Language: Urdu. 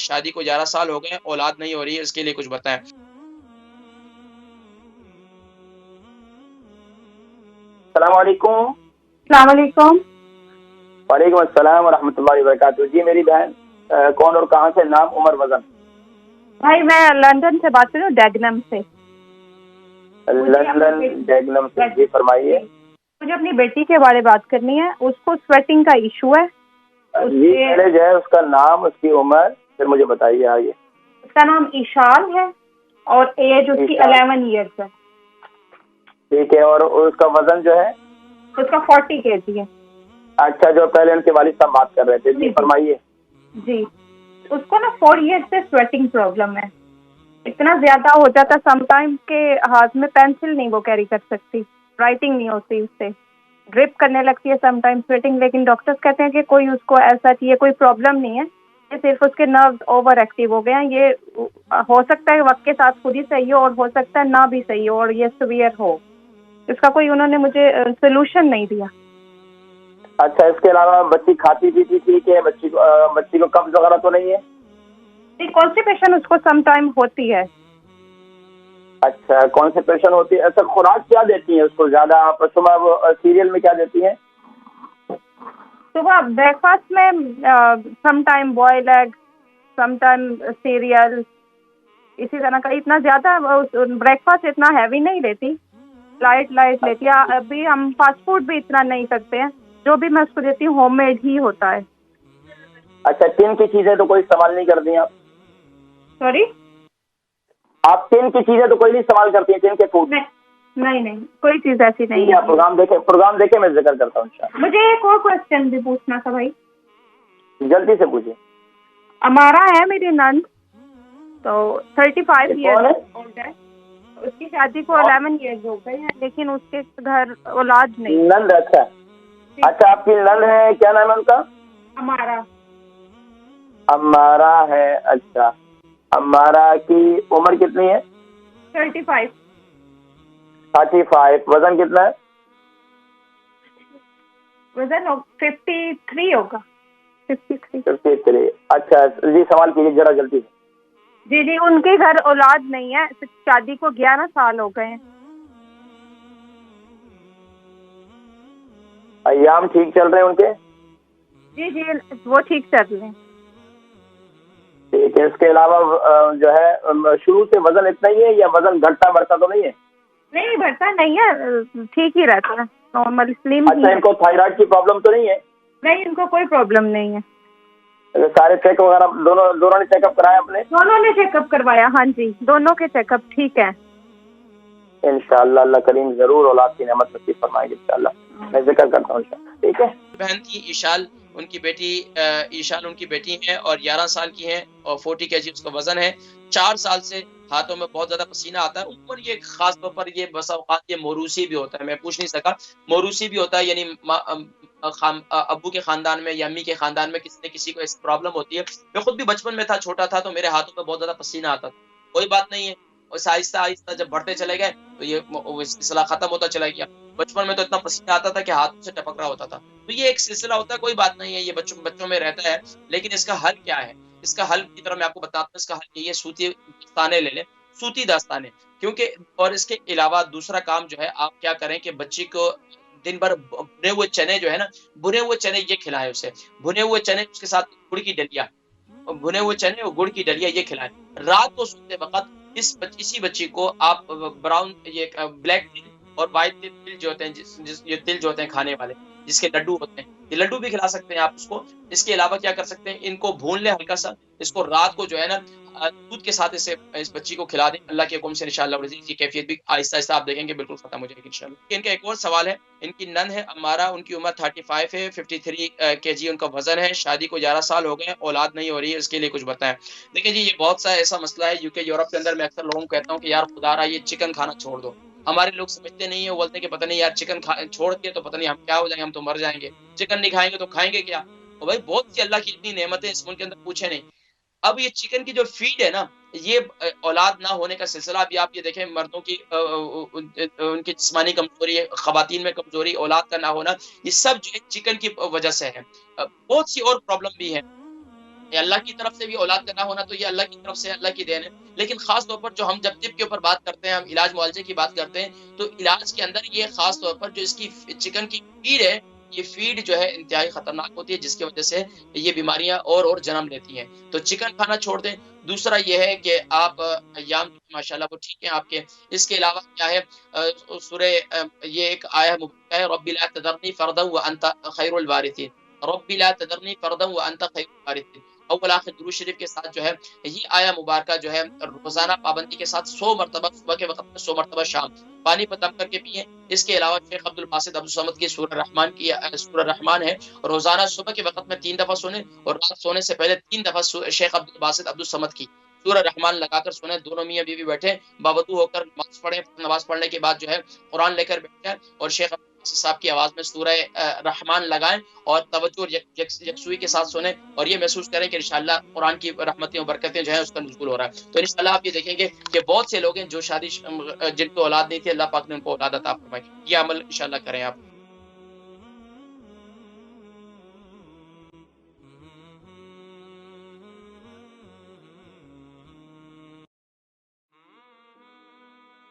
شادی کو 11 سال ہو گئے، اولاد نہیں ہو رہی ہے، اس کے لیے کچھ بتائیں۔ السلام علیکم۔ السلام علیکم۔ وعلیکم السلام ورحمۃ اللہ وبرکاتہ۔ جی میری بہن کون اور کہاں سے؟ نام عمر وزن۔ بھائی میں لندن سے بات کر رہی ہوں، ڈیگنم سے۔ لندن ڈیگنم سے، جی فرمائیے۔ مجھے اپنی بیٹی کے بارے بات کرنی ہے، اس کو سویٹنگ کا ایشو ہے۔ جی پہلے جو ہے اس کا نام، اس کی عمر، پھر مجھے بتائیے آگے۔ اس کا نام ایشال ہے اور ایج اس کی 11 ایئرس ہے۔ ٹھیک ہے، اور اس کا وزن جو ہے؟ اس کا 40 kg ہے۔ اچھا، جو پہلے ان کے والد صاحب بات کر رہے تھے، جی فرمائیے۔ جی اس کو نا 4 ایئر سے سویٹنگ پرابلم ہے، اتنا زیادہ ہو جاتا سم ٹائم کہ ہاتھ میں پینسل نہیں وہ کیری کر سکتی، رائٹنگ نہیں ہوتی، اس سے ڈرپ کرنے لگتی ہے سم ٹائم سویٹنگ، لیکن ڈاکٹرز کہتے ہیں کہ کوئی اس کو ایسا یہ کوئی پرابلم نہیں ہے، یہ صرف اس کے نروز اوور ایکٹیو ہو گئے ہیں، یہ ہو سکتا ہے وقت کے ساتھ خود ہی صحیح ہو اور ہو سکتا ہے نہ بھی صحیح ہو اور یہ سیویئر ہو، اس کا کوئی انہوں نے مجھے سولوشن نہیں دیا۔ اچھا، اس کے علاوہ بچی کھاتی پیتی ٹھیک ہے؟ بچی کو قبض وغیرہ تو نہیں ہے؟ کانسٹیپیشن اس کو سم ٹائم ہوتی ہے۔ اچھا، کانسٹیپیشن ہوتی ہے۔ اچھا، خوراک کیا دیتی ہیں اس کو زیادہ آپ؟ صبح سیریل میں کیا دیتی ہیں؟ صبح بریک فاسٹ میں some time boil egg, some time serial, اسی طرح کا۔ اتنا زیادہ بریک فاسٹ اتنا ہیوی نہیں لیتی، لائٹ لیتی ہے۔ ابھی ہم فاسٹ فوڈ بھی اتنا نہیں کرتے ہیں، جو بھی میں اس کو دیتی ہوں ہوم میڈ ہی ہوتا ہے۔ اچھا، ٹین کی چیزیں تو کوئی استعمال نہیں کرتی ہیں آپ؟ سوری؟ آپ ٹین کی چیزیں تو کوئی نہیں استعمال کرتی ہیں؟ ٹین کے فوڈ؟ نہیں، کوئی چیز ایسی نہیں ہے۔ پروگرام دیکھیں میں ذکر کرتا ہوں انشاءاللہ۔ مجھے ایک اور کوشچن بھی پوچھنا تھا بھائی۔ جلدی سے پوچھیں۔ ہمارا ہے میری نند، تو 35 ایئرس اولڈ ہے، اس کی شادی کو 11 ایئرز ہو گئے ہیں، لیکن اس کے گھر اولاد نہیں۔ نند؟ اچھا آپ کی نند ہے، کیا نام ہے ان کا؟ امارا ہے۔ اچھا، امارا کی عمر کتنی ہے؟ 35۔ 35۔ وزن کتنا ہے؟ وزن 53 ہوگا۔ 53۔ اچھا جی، سوال کیجیے ذرا جلدی سے۔ جی ان کے گھر اولاد نہیں ہے، شادی کو 11 سال ہو گئے ہیں۔ ایام ٹھیک چل رہے ہیں ان کے؟ جی وہ ٹھیک چل رہے ہیں۔ ٹھیک ہے، اس کے علاوہ جو ہے شروع سے وزن اتنا ہی ہے یا وزن گھٹتا بڑھتا تو نہیں ہے؟ نہیں بڑھتا نہیں ہے، ٹھیک ہی رہتا ہے، نارمل سلیم۔ اچھا، ان کو تھائرائڈ کی پرابلم تو نہیں ہے؟ نہیں، ان کو کوئی پرابلم نہیں ہے۔ سارے چیک وغیرہ دونوں نے چیک اپ کرایا اپنے؟ دونوں نے چیک اپ کروایا، ہاں جی دونوں کے چیک اپ ٹھیک ہے۔ انشاءاللہ اللہ کریم ضرور اولاد کی نعمت نصیب فرمائے گی انشاءاللہ، میں ذکر کرتا ہوں انشاءاللہ۔ ٹھیک ہے۔ بہن تھی ایشال، ان کی بیٹی ایشال ان کی بیٹی ہے اور 11 سال کی ہے اور 40 kg اس کا وزن ہے۔ 4 سال سے ہاتھوں میں بہت زیادہ پسینہ آتا ہے، اوپر یہ خاص طور پر یہ بسا اوقات یہ موروثی بھی ہوتا ہے، میں پوچھ نہیں سکا، موروثی بھی ہوتا ہے، یعنی ابو کے خاندان میں یا امی کے خاندان میں کسی نہ کسی کو اس پرابلم ہوتی ہے۔ میں خود بھی بچپن میں تھا، چھوٹا تھا، تو میرے ہاتھوں میں بہت زیادہ پسینہ آتا تھا، کوئی بات نہیں ہے، اور آہستہ آہستہ جب بڑھتے چلے گئے تو یہ سلسلہ ختم ہوتا چلا گیا۔ بچپن میں تو اتنا پسینہ آتا تھا کہ ہاتھوں سے ٹپک رہا ہوتا تھا، تو یہ ایک سلسلہ ہوتا ہے، کوئی بات نہیں ہے، یہ بچوں میں رہتا ہے، لیکن اس کا حل کیا ہے؟ اس کا حل کی طرح میں آپ کو بتاتا ہوں، اس کا حل یہ ہے، سوتی داستانے لے لیں، سوتی داستانے، کیونکہ اور اس کے علاوہ دوسرا کام جو ہے آپ کیا کریں کہ بچی کو دن بھر بھنے ہوئے چنے جو ہے نا، بھنے ہوئے چنے یہ کھلائیں اسے، بھنے ہوئے چنے اس کے ساتھ گڑ کی ڈلیا، بھنے ہوئے چنے اور گڑ کی ڈلیا یہ کھلائیں۔ رات کو سوتے وقت اسی بچی کو آپ براؤن یہ بلیک تل اور وائٹ تل جو ہوتے ہیں، یہ تل جو ہوتے ہیں کھانے والے، جس کے لڈو ہوتے ہیں، یہ لڈو بھی کھلا سکتے ہیں آپ اس کو۔ اس کے علاوہ کیا کر سکتے ہیں، ان کو بھون لیں ہلکا سا، اس کو رات کو جو ہے نا دودھ کے ساتھ اس بچی کو کھلا دیں، اللہ کے حکم سے انشاءاللہ العزیز کی کیفیت بھی آہستہ آہستہ آپ دیکھیں گے بالکل ختم ہو جائے گی انشاءاللہ۔ ان کا ایک اور سوال ہے، ان کی نند ہے امارا، ان کی عمر 35 ہے، 53 kg ان کا وزن ہے، شادی کو 11 سال ہو گئے، اولاد نہیں ہو رہی ہے، اس کے لیے کچھ بتائیں۔ دیکھیں جی، یہ بہت سا ایسا مسئلہ ہے یوکے یورپ کے اندر، میں اکثر لوگوں کو کہتا ہوں کہ یار خدا رہا یہ چکن کھانا چھوڑ دو، ہمارے لوگ سمجھتے نہیں ہیں، وہ بولتے ہیں کہ پتہ نہیں یار چکن چھوڑ کے تو پتہ نہیں ہم کیا ہو جائیں گے، ہم تو مر جائیں گے، چکن نہیں کھائیں گے تو کھائیں گے کیا؟ اور بھائی بہت سی اللہ کی اتنی نعمتیں اس ملک کے اندر پوچھے نہیں۔ اب یہ چکن کی جو فیڈ ہے نا، یہ اولاد نہ ہونے کا سلسلہ بھی آپ یہ دیکھیں، مردوں کی ان کی جسمانی کمزوری ہے، خواتین میں کمزوری، اولاد کا نہ ہونا، یہ سب جو ہے چکن کی وجہ سے ہے۔ بہت سی اور پرابلم بھی ہیں، اللہ کی طرف سے بھی اولاد کا نہ ہونا تو یہ اللہ کی طرف سے اللہ کی دین ہے. لیکن خاص طور پر جو ہم جب طب کے اوپر بات کرتے ہیں, ہم علاج معالجے کی بات کرتے ہیں, تو علاج کے اندر یہ خاص طور پر جو اس کی چکن کی فیڈ ہے, یہ فیڈ جو ہے انتہائی خطرناک ہوتی ہے, جس کی وجہ سے یہ بیماریاں اور جنم لیتی ہیں. تو چکن کھانا چھوڑ دیں. دوسرا یہ ہے کہ آپ ایام ماشاءاللہ وہ ٹھیک ہیں آپ کے. اس کے علاوہ کیا ہے, سورہ یہ ایک آیہ مبارکہ ہے, رب لا تذرنی فردا وانت خیر الوارثین. رب لا تذرنی فردا وانت خیر الوارثین. اول آخر درود شریف کے ساتھ جو ہے یہ آیہ مبارکہ جو ہے روزانہ پابندی کے ساتھ 100 مرتبہ صبح کے وقت میں 100 مرتبہ شام پانی پر دم کر کے پیئیں. اس کے علاوہ شیخ عبد الباسط عبد الصمد کی سورہ رحمان ہے, روزانہ صبح کے وقت میں 3 دفعہ سنیں اور رات سونے سے پہلے 3 دفعہ شیخ عبد الباسط عبد الصمد کی سورہ رحمان لگا کر سنیں. دونوں میاں بیوی بیٹھے باوضو ہو کر نماز پڑھیں, نماز پڑھنے کے بعد جو ہے قرآن لے کر بیٹھیں اور شیخ عبد الباسط صاحب کی آواز میں سورہ رحمان لگائیں اور توجہ یکسوئی کے ساتھ سنیں, اور یہ محسوس کریں کہ انشاءاللہ قرآن کی رحمتیں اور برکتیں جو ہیں اس کا نزول ہو رہا ہے. تو انشاءاللہ آپ یہ دیکھیں گے کہ بہت سے لوگ ہیں جو شادی جن کو اولاد نہیں تھی, اللہ پاک نے ان کو اولاد عطا فرمائی. یہ عمل انشاءاللہ کریں آپ.